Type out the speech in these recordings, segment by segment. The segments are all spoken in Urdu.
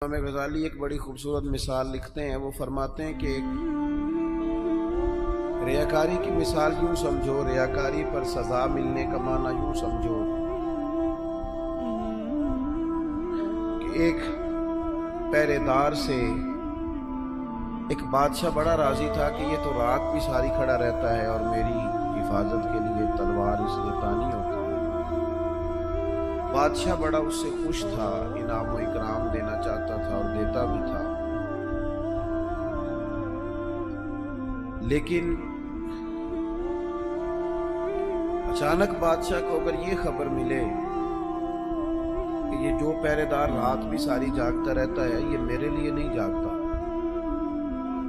امام غزالی ایک بڑی خوبصورت مثال لکھتے ہیں. وہ فرماتے ہیں کہ ایک ریاکاری کی مثال یوں سمجھو، ریاکاری پر سزا ملنے کا معنی یوں سمجھو کہ ایک پہرے دار سے ایک بادشاہ بڑا راضی تھا کہ یہ تو رات بھی ساری کھڑا رہتا ہے اور میری حفاظت کے لیے تلوار اس نے تانی ہوتا ہے. بادشاہ بڑا اس سے خوش تھا، انعام و اکرام دینا چاہتا تھا اور دیتا بھی تھا. لیکن اچانک بادشاہ کو اگر یہ خبر ملے کہ یہ جو پہرے دار رات بھی ساری جاگتا رہتا ہے یہ میرے لیے نہیں جاگتا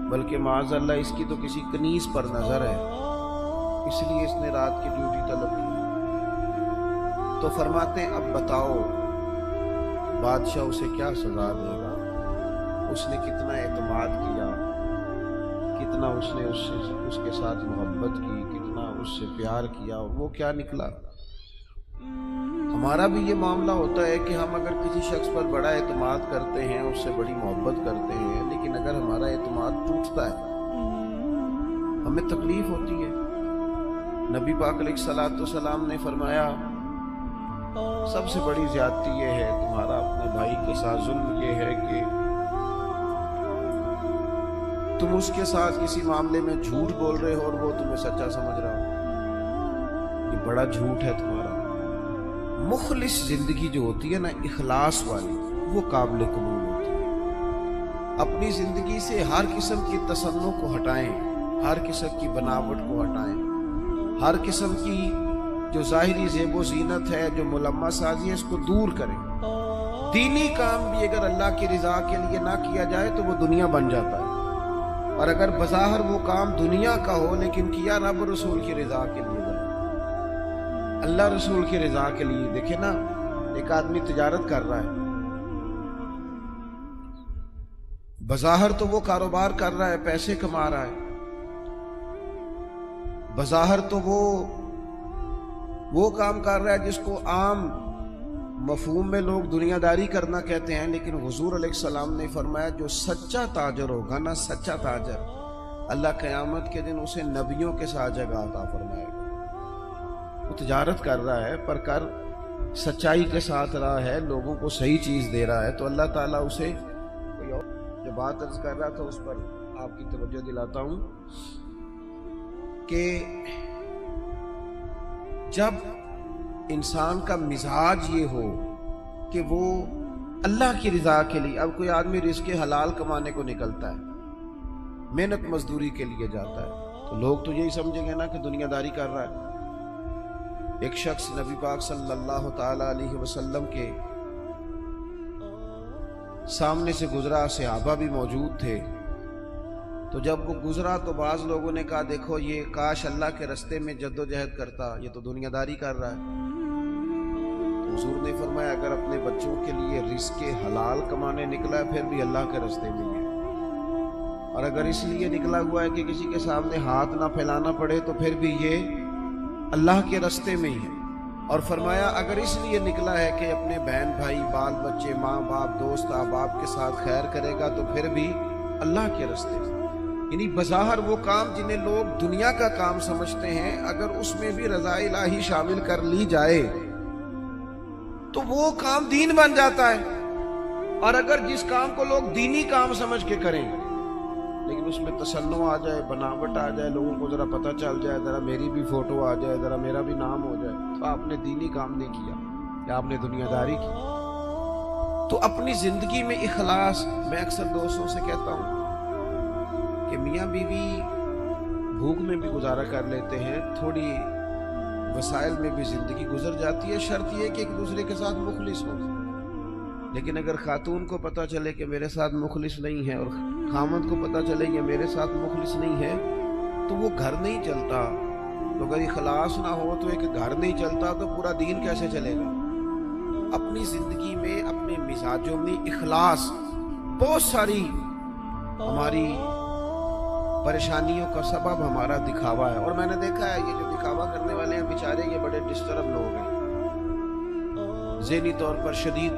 بلکہ معاذ اللہ اس کی تو کسی کنیز پر نظر ہے، اس لیے اس نے رات کی ڈیوٹی طلب کی. تو فرماتے ہیں اب بتاؤ بادشاہ اسے کیا سزا دے گا؟ اس نے کتنا اعتماد کیا، کتنا اس نے اس کے ساتھ محبت کی، کتنا اس سے پیار کیا، وہ کیا نکلا؟ ہمارا بھی یہ معاملہ ہوتا ہے کہ ہم اگر کسی شخص پر بڑا اعتماد کرتے ہیں، اس سے بڑی محبت کرتے ہیں، لیکن اگر ہمارا اعتماد ٹوٹتا ہے ہمیں تکلیف ہوتی ہے. نبی پاک علیہ الصلوۃ والسلام نے فرمایا سب سے بڑی زیادتی یہ ہے تمہارا اپنے بھائی کے ساتھ ظلم یہ ہے کہ تم اس کے ساتھ کسی معاملے میں جھوٹ بول رہے ہو اور وہ تمہیں سچا سمجھ رہا ہو. یہ بڑا جھوٹ ہے تمہارا. مخلص زندگی جو ہوتی ہے نا، اخلاص والی، وہ قابل قبول ہوتی ہے. اپنی زندگی سے ہر قسم کی تصنع کو ہٹائیں، ہر قسم کی بناوٹ کو ہٹائیں، ہر قسم کی جو ظاہری زیب و زینت ہے، جو ملمہ سازی ہے، اس کو دور کریں. دینی کام بھی اگر اللہ کی رضا کے لیے نہ کیا جائے تو وہ دنیا بن جاتا ہے، اور اگر بظاہر وہ کام دنیا کا ہو لیکن کیا رب رسول کی رضا کے لیے جائے، اللہ رسول کی رضا کے لیے. دیکھیں نا، ایک آدمی تجارت کر رہا ہے، بظاہر تو وہ کاروبار کر رہا ہے، پیسے کما رہا ہے، بظاہر تو وہ کام کر رہا ہے جس کو عام مفہوم میں لوگ دنیا داری کرنا کہتے ہیں، لیکن حضور علیہ السلام نے فرمایا جو سچا تاجر ہوگا نا، سچا تاجر، اللہ قیامت کے دن اسے نبیوں کے ساتھ جگہ عطا فرمائے گا. وہ تجارت کر رہا ہے پر کر سچائی کے ساتھ رہا ہے، لوگوں کو صحیح چیز دے رہا ہے، تو اللہ تعالیٰ اسے جو بات عرض کر رہا تھا اس پر آپ کی توجہ دلاتا ہوں کہ جب انسان کا مزاج یہ ہو کہ وہ اللہ کی رضا کے لیے، اب کوئی آدمی رزق حلال کمانے کو نکلتا ہے، محنت مزدوری کے لیے جاتا ہے، تو لوگ تو یہی سمجھیں گے نا کہ دنیا داری کر رہا ہے. ایک شخص نبی پاک صلی اللہ تعالی علیہ وسلم کے سامنے سے گزرا، صحابہ بھی موجود تھے. تو جب وہ گزرا تو بعض لوگوں نے کہا دیکھو یہ کاش اللہ کے رستے میں جد و جہد کرتا، یہ تو دنیا داری کر رہا ہے. تو حضور نے فرمایا اگر اپنے بچوں کے لیے رزق حلال کمانے نکلا ہے پھر بھی اللہ کے رستے میں ہے، اور اگر اس لیے نکلا ہوا ہے کہ کسی کے سامنے ہاتھ نہ پھیلانا پڑے تو پھر بھی یہ اللہ کے رستے میں ہی ہے. اور فرمایا اگر اس لیے نکلا ہے کہ اپنے بہن بھائی، بال بچے، ماں باپ، دوست احباب کے ساتھ خیر کرے گا تو پھر بھی اللہ کے رستے میں. یعنی بظاہر وہ کام جنہیں لوگ دنیا کا کام سمجھتے ہیں، اگر اس میں بھی رضا الہی شامل کر لی جائے تو وہ کام دین بن جاتا ہے. اور اگر جس کام کو لوگ دینی کام سمجھ کے کریں لیکن اس میں تصنع آ جائے، بناوٹ آ جائے، لوگوں کو ذرا پتہ چل جائے، ذرا میری بھی فوٹو آ جائے، ذرا میرا بھی نام ہو جائے، تو آپ نے دینی کام نہیں کیا یا آپ نے دنیا داری کی. تو اپنی زندگی میں اخلاص، میں اکثر دوستوں سے کہتا ہوں کہ میاں بیوی بھوک میں بھی گزارا کر لیتے ہیں، تھوڑی وسائل میں بھی زندگی گزر جاتی ہے، شرط یہ کہ ایک دوسرے کے ساتھ مخلص ہو. لیکن اگر خاتون کو پتہ چلے کہ میرے ساتھ مخلص نہیں ہے اور خامد کو پتہ چلے کہ میرے ساتھ مخلص نہیں ہے تو وہ گھر نہیں چلتا. تو اگر اخلاص نہ ہو تو ایک گھر نہیں چلتا تو پورا دین کیسے چلے گا؟ اپنی زندگی میں اپنے مزاجوں میں اخلاص، بہت ساری ہماری پریشانیوں کا سبب ہمارا دکھاوا ہے. اور میں نے دیکھا ہے یہ جو دکھاوا کرنے والے ہیں بیچارے یہ بڑے ڈسٹرب لوگ ہیں، ذہنی طور پر شدید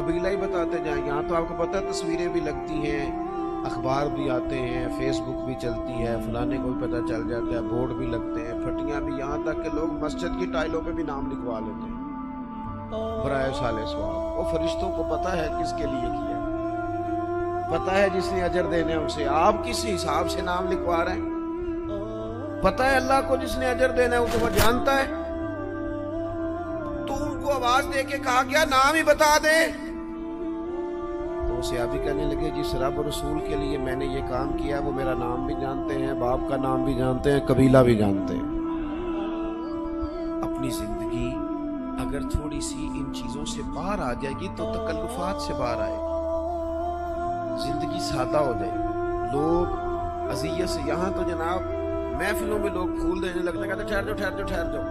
قبیلہ ہی بتاتے جائیں. یہاں تو آپ کو پتہ ہے تسویریں بھی لگتی ہیں, اخبار بھی آتے ہیں, فیس بک بھی چلتی ہے, فلانے کو بھی پتہ چل جاتا ہے, بورڈ بھی لگتے ہیں, پھٹیاں بھی, یہاں تک کہ لوگ مسجد کی ٹائلوں پہ بھی نام لکھوا لیتے ہیں برائے سال ثواب. وہ فرشتوں کو پتہ ہے کس کے لیے کیا, پتہ ہے جس نے اجر دینے اسے. آپ کس حساب سے نام لکھوا رہے ہیں؟ پتہ ہے اللہ کو جس نے اجر دینا ہے وہ جانتا ہے. تو ان کو آواز دے کے کہا گیا نام ہی بتا دے, تو اسے ابھی کہنے لگے جس رب و رسول کے لیے میں نے یہ کام کیا وہ میرا نام بھی جانتے ہیں, باپ کا نام بھی جانتے ہیں, قبیلہ بھی جانتے ہیں. اپنی زندگی اگر تھوڑی سی ان چیزوں سے باہر آ جائے گی تو تکلفات سے باہر آئے گی, زندگی سادہ ہو جائے گی. لوگ اذیت سے, یہاں تو جناب محفلوں میں لوگ پھول دینے لگتے ہیں, کہتے ٹھہر جاؤ ٹھہر جاؤ ٹھہر جاؤ,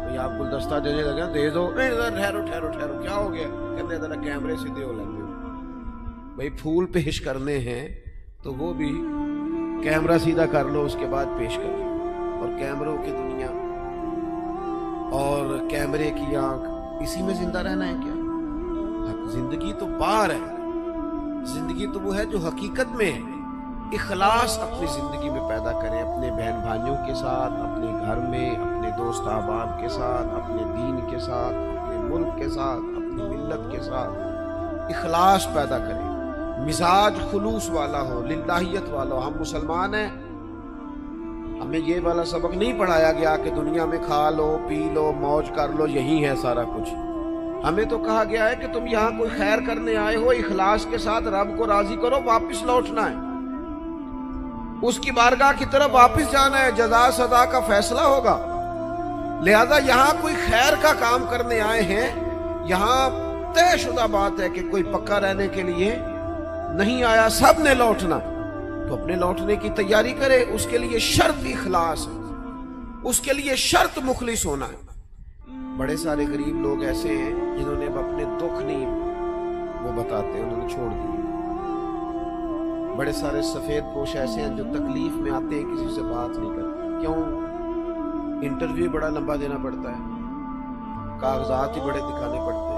بھئی آپ گلدستہ دینے لگے دے دو, نہیں ٹھہرو ٹھہرو ٹھہرو, کیا ہو گیا, کہتے ہیں ذرا کیمرے سیدھے ہو لگے. بھئی پھول پیش کرنے ہیں تو وہ بھی کیمرہ سیدھا کر لو اس کے بعد پیش کرو. اور کیمروں کی دنیا اور کیمرے کی آنکھ, اسی میں زندہ رہنا ہے کیا؟ زندگی تو باہر ہے, زندگی تو وہ ہے جو حقیقت میں ہے. اخلاص اپنی زندگی میں پیدا کریں, اپنے بہن بھائیوں کے ساتھ, اپنے گھر میں, اپنے دوست احباب کے ساتھ, اپنے دین کے ساتھ, اپنے ملک کے ساتھ, اپنی ملت کے ساتھ اخلاص پیدا کریں. مزاج خلوص والا ہو, للہیت والا ہو. ہم مسلمان ہیں, ہمیں یہ والا سبق نہیں پڑھایا گیا کہ دنیا میں کھا لو پی لو موج کر لو یہی ہے سارا کچھ. ہمیں تو کہا گیا ہے کہ تم یہاں کوئی خیر کرنے آئے ہو, اخلاص کے ساتھ رب کو راضی کرو, واپس لوٹنا ہے, اس کی بارگاہ کی طرف واپس جانا ہے, جزا سزا کا فیصلہ ہوگا. لہذا یہاں کوئی خیر کا کام کرنے آئے ہیں, یہاں طے شدہ بات ہے کہ کوئی پکا رہنے کے لیے نہیں آیا, سب نے لوٹنا. تو اپنے لوٹنے کی تیاری کرے, اس کے لیے شرط اخلاص ہے, اس کے لیے شرط مخلص ہونا ہے. بڑے سارے غریب لوگ ایسے ہیں جنہوں نے اب اپنے دکھ نہیں وہ بتاتے, انہوں نے چھوڑ دیے. بڑے سارے سفید پوش ایسے ہیں جو تکلیف میں آتے ہیں کسی سے بات نہیں کرتے. کیوں؟ انٹرویو بڑا لمبا دینا پڑتا ہے, کاغذات ہی بڑے دکھانے پڑتے ہیں,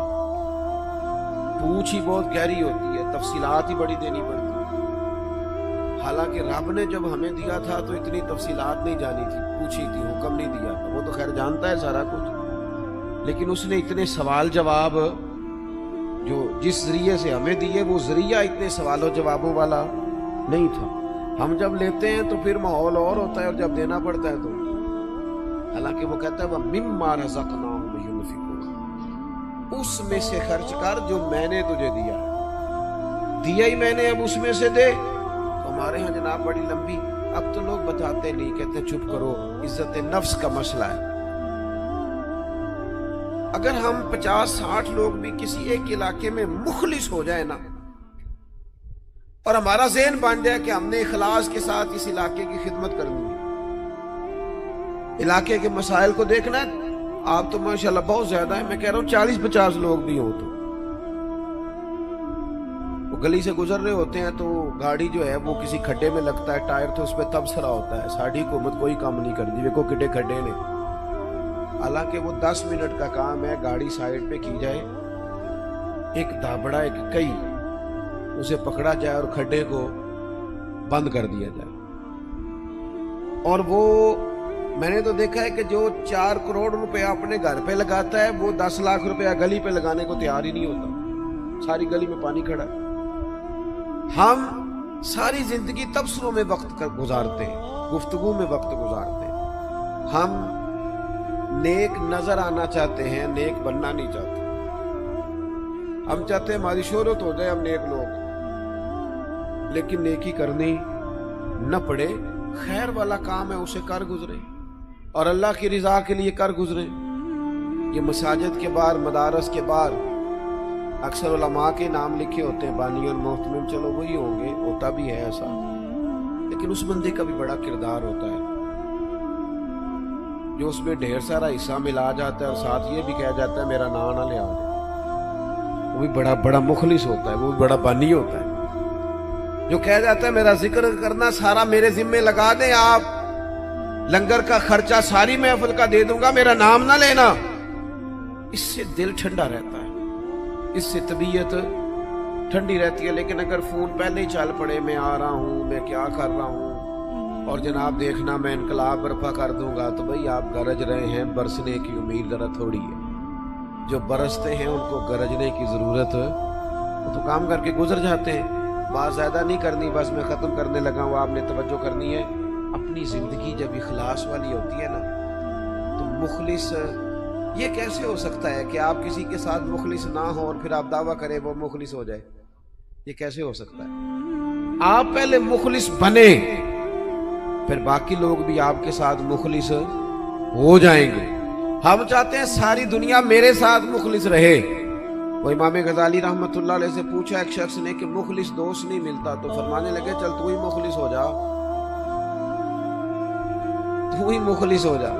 پوچھ ہی بہت گہری ہوتی ہے, تفصیلات ہی بڑی دینی پڑتی ہے. حالانکہ رب نے جب ہمیں دیا تھا تو اتنی تفصیلات نہیں جانی تھی, پوچھی تھی, حکم نہیں دیا تھا. وہ تو خیر جانتا ہے سارا کچھ, لیکن اس نے اتنے سوال جواب جو جس ذریعے سے ہمیں دیے وہ ذریعہ اتنے سوال و جوابوں والا نہیں تھا. ہم جب لیتے ہیں تو پھر ماحول اور ہوتا ہے, اور جب دینا پڑتا ہے تو حالانکہ وہ کہتا ہے وَمِمَّا رَزَقْنَاهُمْ يُنْفِقُونَ, اس میں سے خرچ کر جو میں نے تجھے دیا, دیا ہی میں نے, اب اس میں سے دے. تو ہمارے ہاں جناب بڑی لمبی, اب تو لوگ بتاتے نہیں, کہتے چپ کرو, عزت نفس کا مسئلہ ہے. اگر ہم 50-60 لوگ بھی کسی ایک علاقے میں مخلص ہو جائے نا, اور ہمارا ذہن بن جائے کہ ہم نے اخلاص کے ساتھ اس علاقے کی خدمت کرنی ہے, علاقے کے مسائل کو دیکھنا ہے. آپ تو ماشاءاللہ بہت زیادہ ہیں, میں کہہ رہا ہوں 40-50 لوگ بھی ہوں تو وہ گلی سے گزر رہے ہوتے ہیں تو گاڑی جو ہے وہ کسی کھڈے میں لگتا ہے, ٹائر تو اس پہ تبصرہ ہوتا ہے, ساڑھی حکومت کوئی کام نہیں کرتی, دیکھو کٹے کھڈے نے. حالانکہ وہ 10 منٹ کا کام ہے, گاڑی سائیڈ پہ کی جائے, ایک دھابڑا ایک کئی اسے پکڑا جائے اور کھڈے کو بند کر دیا جائے. اور وہ میں نے تو دیکھا ہے کہ جو 4 کروڑ روپے اپنے گھر پہ لگاتا ہے وہ 10 لاکھ روپے گلی پہ لگانے کو تیار ہی نہیں ہوتا. ساری گلی میں پانی کھڑا ہے. ہم ساری زندگی تبصروں میں وقت گزارتے ہیں, گفتگو میں وقت گزارتے ہیں. ہم نیک نظر آنا چاہتے ہیں, نیک بننا نہیں چاہتے. ہم چاہتے ہیں ہماری شہرت ہو جائے, ہم نیک لوگ, لیکن نیکی کرنی نہ پڑے. خیر والا کام ہے اسے کر گزرے, اور اللہ کی رضا کے لیے کر گزرے. یہ مساجد کے باہر, مدارس کے باہر اکثر علماء کے نام لکھے ہوتے ہیں, بانی اور محتمم, چلو وہی ہوں گے, ہوتا بھی ہے ایسا, لیکن اس بندے کا بھی بڑا کردار ہوتا ہے جو اس میں ڈھیر سارا حصہ ملا جاتا ہے اور ساتھ یہ بھی کہہ جاتا ہے میرا نام نہ لے آ جائے. وہ بھی بڑا مخلص ہوتا ہے, وہ بھی بڑا بانی ہوتا ہے جو کہہ جاتا ہے میرا ذکر کرنا سارا میرے ذمے لگا دیں, آپ لنگر کا خرچہ ساری محفل کا دے دوں گا, میرا نام نہ لینا. اس سے دل ٹھنڈا رہتا ہے. اس سے طبیعت ٹھنڈی رہتی ہے. لیکن اگر فون پہلے ہی چل پڑے میں آ رہا ہوں, میں کیا کر رہا ہوں, اور جناب دیکھنا میں انقلاب برپا کر دوں گا, تو بھئی آپ گرج رہے ہیں, برسنے کی امید ذرا تھوڑی ہے. جو برستے ہیں ان کو گرجنے کی ضرورت, وہ تو کام کر کے گزر جاتے ہیں. بات زیادہ نہیں کرنی, بس میں ختم کرنے لگا ہوں, آپ نے توجہ کرنی ہے. اپنی زندگی جب اخلاص والی ہوتی ہے نا, تو مخلص یہ کیسے ہو سکتا ہے کہ آپ کسی کے ساتھ مخلص نہ ہو اور پھر آپ دعویٰ کریں وہ مخلص ہو جائے؟ یہ کیسے ہو سکتا ہے؟ آپ پہلے مخلص بنے, پھر باقی لوگ بھی آپ کے ساتھ مخلص ہو جائیں گے. ہم چاہتے ہیں ساری دنیا میرے ساتھ مخلص رہے. وہ امام غزالی رحمت اللہ علیہ سے پوچھا ایک شخص نے کہ مخلص دوست نہیں ملتا, تو فرمانے لگے چل تو ہی مخلص ہو جا, تو ہی مخلص ہو جا.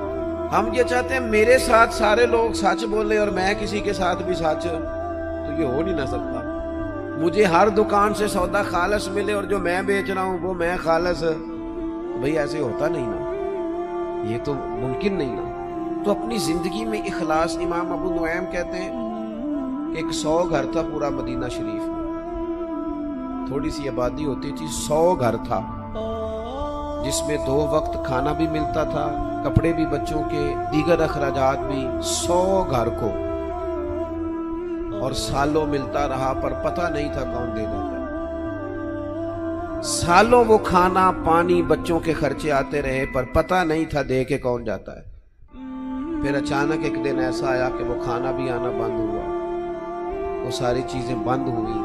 ہم یہ چاہتے ہیں میرے ساتھ سارے لوگ سچ بولے اور میں کسی کے ساتھ بھی سچ, تو یہ ہو نہیں نہ سکتا. مجھے ہر دکان سے سودا خالص ملے اور جو میں بیچ رہا ہوں وہ میں خالص, بھئی ایسے ہوتا نہیں نا, یہ تو ممکن نہیں نا. تو اپنی زندگی میں اخلاص, امام ابو نعیم کہتے ہیں کہ 100 گھر تھا پورا مدینہ شریف میں, تھوڑی سی آبادی ہوتی تھی, 100 گھر تھا جس میں 2 وقت کھانا بھی ملتا تھا, کپڑے بھی بچوں کے, دیگر اخراجات بھی. 100 گھر کو, اور سالوں ملتا رہا پر پتہ نہیں تھا کون دے جاتا. سالوں وہ کھانا پانی بچوں کے خرچے آتے رہے پر پتہ نہیں تھا دے کے کون جاتا ہے. پھر اچانک ایک دن ایسا آیا کہ وہ کھانا بھی آنا بند ہوا, وہ ساری چیزیں بند ہوئی,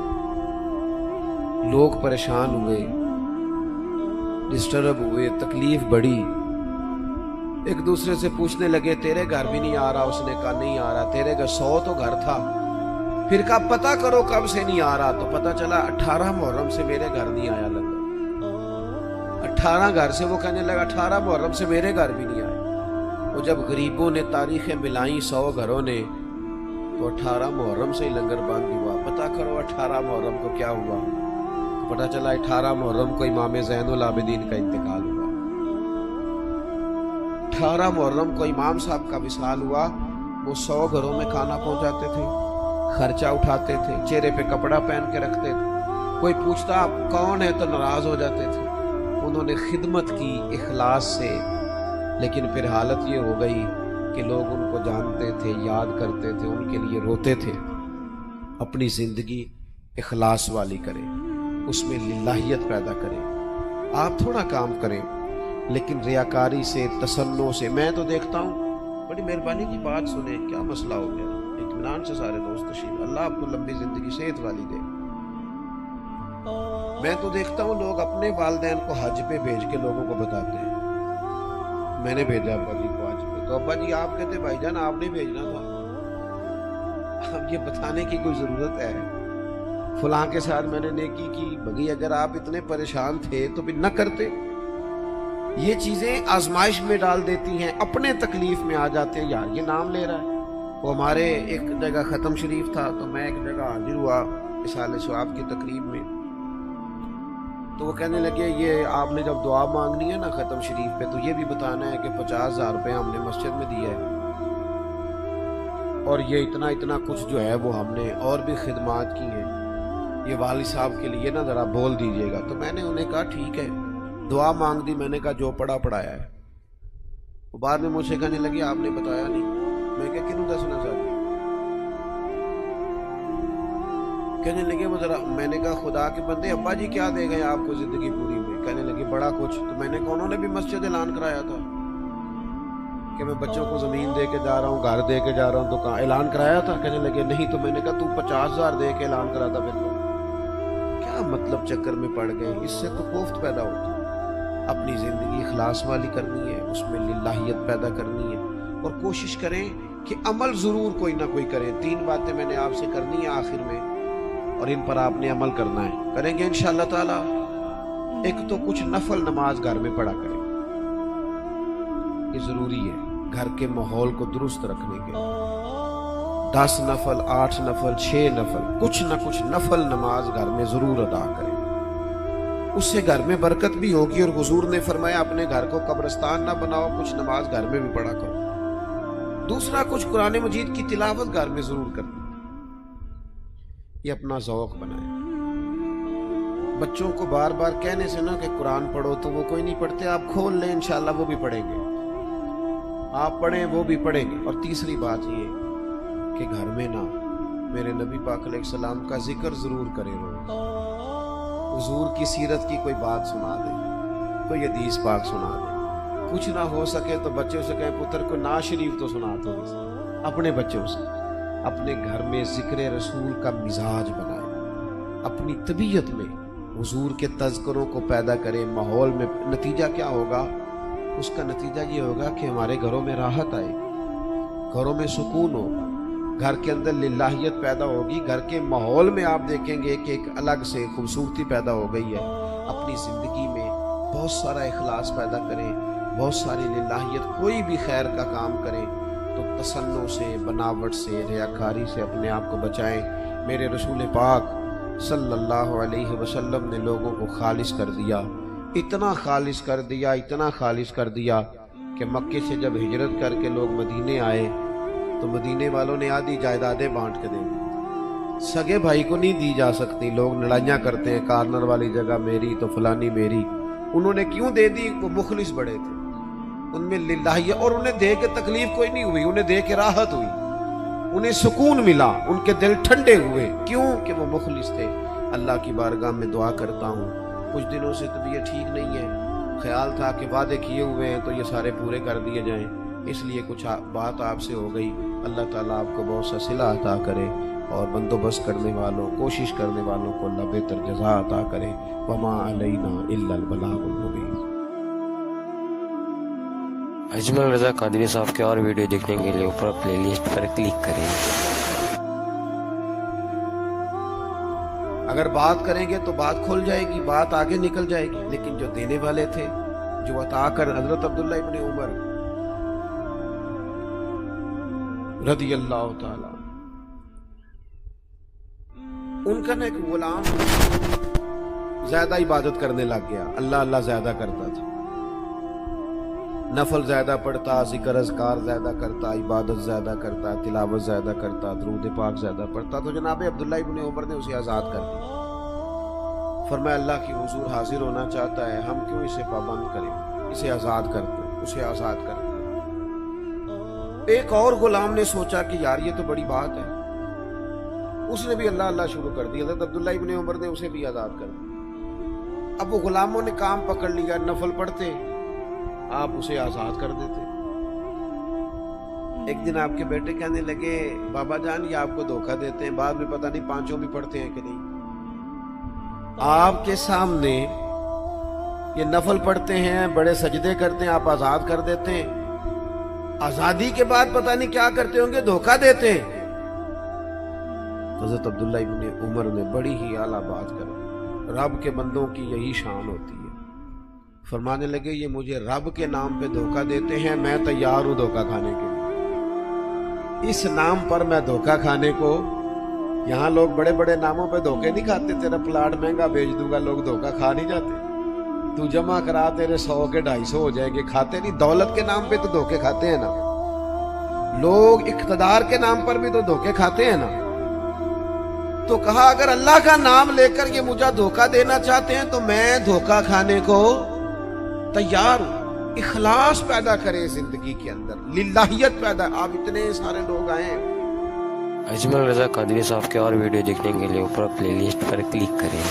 لوگ پریشان ہوئے, ڈسٹرب ہوئے, تکلیف بڑھی. ایک دوسرے سے پوچھنے لگے تیرے گھر بھی نہیں آ رہا؟ اس نے کہا نہیں آ رہا. تیرے گھر 100 تو گھر تھا. پھر کہا پتہ کرو کب سے نہیں آ رہا, تو پتہ چلا 18 محرم سے میرے گھر نہیں آیا لگا. 18 گھر سے, وہ کہنے لگا 18 محرم سے میرے گھر بھی نہیں آئے. وہ جب غریبوں نے تاریخیں ملائیں 100 گھروں نے, تو 18 محرم سے ہی لنگر بند ہوا. پتہ کرو 18 محرم کو کیا ہوا, پتہ چلا 18 محرم کو امام زین العابدین کا انتقال ہوا. 18 محرم کو امام صاحب کا وصال ہوا. وہ 100 گھروں میں کھانا پہنچاتے تھے, خرچہ اٹھاتے تھے, چہرے پہ کپڑا پہن کے رکھتے تھے. کوئی پوچھتا آپ کون ہے تو ناراض ہو جاتے تھے. انہوں نے خدمت کی اخلاص سے, لیکن پھر حالت یہ ہو گئی کہ لوگ ان کو جانتے تھے, یاد کرتے تھے, ان کے لیے روتے تھے. اپنی زندگی اخلاص والی کریں, اس میں للہیت پیدا کریں. آپ تھوڑا کام کریں لیکن ریاکاری سے, تسنع سے. میں تو دیکھتا ہوں, بڑی مہربانی کی بات سنیں, کیا مسئلہ ہو گیا, اطمینان سے سارے دوست تشریف, اللہ آپ کو لمبی زندگی صحت والی دے. میں تو دیکھتا ہوں لوگ اپنے والدین کو حج پہ بھیج کے لوگوں کو بتاتے ہیں میں نے بھیجا ابا جی کو حج پہ, تو ابا جی آپ کہتے بھائی جان آپ نے بھیجنا تھا. اب یہ بتانے کی کوئی ضرورت ہے؟ فلاں کے ساتھ میں نے نیکی کی, بھئی اگر آپ اتنے پریشان تھے تو پھر نہ کرتے. یہ چیزیں آزمائش میں ڈال دیتی ہیں, اپنے تکلیف میں آ جاتے ہیں. یار یہ نام لے رہا ہے. وہ ہمارے ایک جگہ ختم شریف تھا, تو میں ایک جگہ حاضر ہوا اصالہ ثواب کی تقریب میں, تو وہ کہنے لگے یہ آپ نے جب دعا مانگنی ہے نا ختم شریف پہ, تو یہ بھی بتانا ہے کہ 50,000 روپے ہم نے مسجد میں دیا ہے, اور یہ اتنا اتنا کچھ جو ہے وہ ہم نے اور بھی خدمات کی ہیں, یہ والد صاحب کے لیے نا ذرا بول دیجئے گا. تو میں نے انہیں کہا ٹھیک ہے, دعا مانگ دی. میں نے کہا جو پڑھا پڑھایا ہے. وہ بعد میں مجھ سے کہنے لگے آپ نے بتایا نہیں. میں کہا کنوں دسنا چاہتا, کہنے لگے وہ ذرا. میں نے کہا خدا کے بندے ابا جی کیا دے گئے آپ کو زندگی پوری میں؟ کہنے لگے بڑا کچھ. تو میں نے کہا انہوں نے بھی مسجد اعلان کرایا تھا کہ میں بچوں کو زمین دے کے جا رہا ہوں, گھر دے کے جا رہا ہوں, تو کہاں اعلان کرایا تھا؟ کہنے لگے نہیں. تو میں نے کہا تو 50,000 دے کے اعلان کرا تھا, پھر تو کیا مطلب چکر میں پڑ گئے. اس سے تو کوفت پیدا ہوتی ہے. اپنی زندگی اخلاص والی کرنی ہے, اس میں للہیت پیدا کرنی ہے, اور کوشش کریں کہ عمل ضرور کوئی نہ کوئی کرے. 3 باتیں میں نے آپ سے کرنی ہے آخر میں, اور ان پر آپ نے عمل کرنا ہے. کریں گے انشاءاللہ تعالی. ایک تو کچھ نفل نماز گھر میں پڑھا کریں, یہ ضروری ہے گھر کے ماحول کو درست رکھنے کے. 10 نفل, 8 نفل, 6 نفل, کچھ نہ کچھ نفل نماز گھر میں ضرور ادا کریں. اس سے گھر میں برکت بھی ہوگی, اور حضور نے فرمایا اپنے گھر کو قبرستان نہ بناؤ, کچھ نماز گھر میں بھی پڑھا کرو. دوسرا, کچھ قرآن مجید کی تلاوت گھر میں ضرور کرنا. یہ اپنا ذوق بنائیں. بچوں کو بار بار کہنے سے نہ کہ قرآن پڑھو تو وہ کوئی نہیں پڑھتے، آپ کھول لیں انشاءاللہ وہ بھی پڑھیں گے، آپ پڑھیں وہ بھی پڑھیں گے. اور تیسری بات یہ کہ گھر میں نہ میرے نبی پاک علیہ السلام کا ذکر ضرور کرے روز. حضور کی سیرت کی کوئی بات سنا دیں، کوئی حدیث پاک سنا دیں. کچھ نہ ہو سکے تو بچوں سے کہیں پتر کو نعت شریف تو سنا دو. اپنے بچوں سے اپنے گھر میں ذکر رسول کا مزاج بنائیں، اپنی طبیعت میں حضور کے تذکروں کو پیدا کریں ماحول میں. نتیجہ کیا ہوگا؟ اس کا نتیجہ یہ ہوگا کہ ہمارے گھروں میں راحت آئے، گھروں میں سکون ہو، گھر کے اندر للہیت پیدا ہوگی. گھر کے ماحول میں آپ دیکھیں گے کہ ایک الگ سے خوبصورتی پیدا ہو گئی ہے. اپنی زندگی میں بہت سارا اخلاص پیدا کریں، بہت ساری للہیت. کوئی بھی خیر کا کام کریں تو تصنع سے، بناوٹ سے، ریاکاری سے اپنے آپ کو بچائیں. میرے رسول پاک صلی اللہ علیہ وسلم نے لوگوں کو خالص کر دیا، اتنا خالص کر دیا، اتنا خالص کر دیا کہ مکے سے جب ہجرت کر کے لوگ مدینے آئے تو مدینے والوں نے آدھی جائیدادیں بانٹ کے دے دی. سگے بھائی کو نہیں دی جا سکتی. لوگ لڑائیاں کرتے ہیں، کارنر والی جگہ میری تو فلانی میری. انہوں نے کیوں دے دی؟ وہ مخلص بڑے تھے، ان میں للہیت، اور انہیں دے کے تکلیف کوئی نہیں ہوئی، انہیں دے کے راحت ہوئی، انہیں سکون ملا، ان کے دل ٹھنڈے ہوئے. کیوں؟ کہ وہ مخلص تھے. اللہ کی بارگاہ میں دعا کرتا ہوں، کچھ دنوں سے طبیعت ٹھیک نہیں ہے، خیال تھا کہ وعدے کیے ہوئے ہیں تو یہ سارے پورے کر دیے جائیں، اس لیے کچھ بات آپ سے ہو گئی. اللہ تعالیٰ آپ کو بہت سا صلہ عطا کرے اور بندوبست کرنے والوں، کوشش کرنے والوں کو اللہ بہتر جزا عطا کرے. وما علینا الا البلاغ المبین. اجمل رضا قادری صاحب کے اور ویڈیو دیکھنے کے لیے اوپر پلے لسٹ پر کلک کریں. اگر بات کریں گے تو بات کھل جائے گی، بات آگے نکل جائے گی. لیکن جو دینے والے تھے، جو عطا کر، حضرت عبداللہ ابن عمر رضی اللہ تعالی، ان کا ایک غلام زیادہ عبادت کرنے لگ گیا، اللہ اللہ زیادہ کرتا تھا، نفل زیادہ پڑھتا، ذکر اذکار زیادہ کرتا، عبادت زیادہ کرتا، تلاوت زیادہ کرتا، درود پاک زیادہ پڑھتا. تو جناب عبداللہ ابن عمر نے اسے آزاد کر دیا. فرمایا اللہ کی حضور حاضر ہونا چاہتا ہے، ہم کیوں اسے پابند کریں، اسے آزاد کرتے، اسے آزاد کرتے. ایک اور غلام نے سوچا کہ یار یہ تو بڑی بات ہے، اس نے بھی اللہ اللہ شروع کر دیا. حضرت عبداللہ ابن عمر نے اسے بھی آزاد کر دیا. اب وہ غلاموں نے کام پکڑ لیا، نفل پڑھتے، آپ اسے آزاد کر دیتے. ایک دن آپ کے بیٹے کہنے لگے بابا جان یہ آپ کو دھوکہ دیتے ہیں، بعد میں پتہ نہیں پانچوں بھی پڑھتے ہیں کہ نہیں. آپ کے سامنے یہ نفل پڑھتے ہیں، بڑے سجدے کرتے ہیں، آپ آزاد کر دیتے ہیں. آزادی کے بعد پتہ نہیں کیا کرتے ہوں گے، دھوکہ دیتے ہیں. حضرت عبداللہ ابن عمر نے بڑی ہی اعلیٰ بات کر، رب کے بندوں کی یہی شان ہوتی ہے. فرمانے لگے یہ مجھے رب کے نام پہ دھوکہ دیتے ہیں، میں تیار ہوں دھوکہ کھانے کے لیے. اس نام پر میں دھوکہ کھانے کو، یہاں لوگ بڑے بڑے ناموں پہ دھوکے نہیں کھاتے. تیرا پلاٹ مہنگا بیچ دوں گا، لوگ دھوکہ کھا نہیں جاتے. تو جمع کرا تیرے 100 کے 250 ہو جائیں گے، کھاتے نہیں. دولت کے نام پہ تو دھوکے کھاتے ہیں نا لوگ، اقتدار کے نام پر بھی تو دھوکے کھاتے ہیں نا. تو کہا اگر اللہ کا نام لے کر یہ مجھے دھوکہ دینا چاہتے ہیں تو میں دھوکہ کھانے کو تیار ہوں. اخلاص پیدا کرے زندگی کے اندر، للہیت پیدا. آپ اتنے سارے لوگ آئے ہیں. اجمل رضا قادری صاحب کے اور ویڈیو دیکھنے کے لیے اوپر پلے لسٹ پر کلک کریں.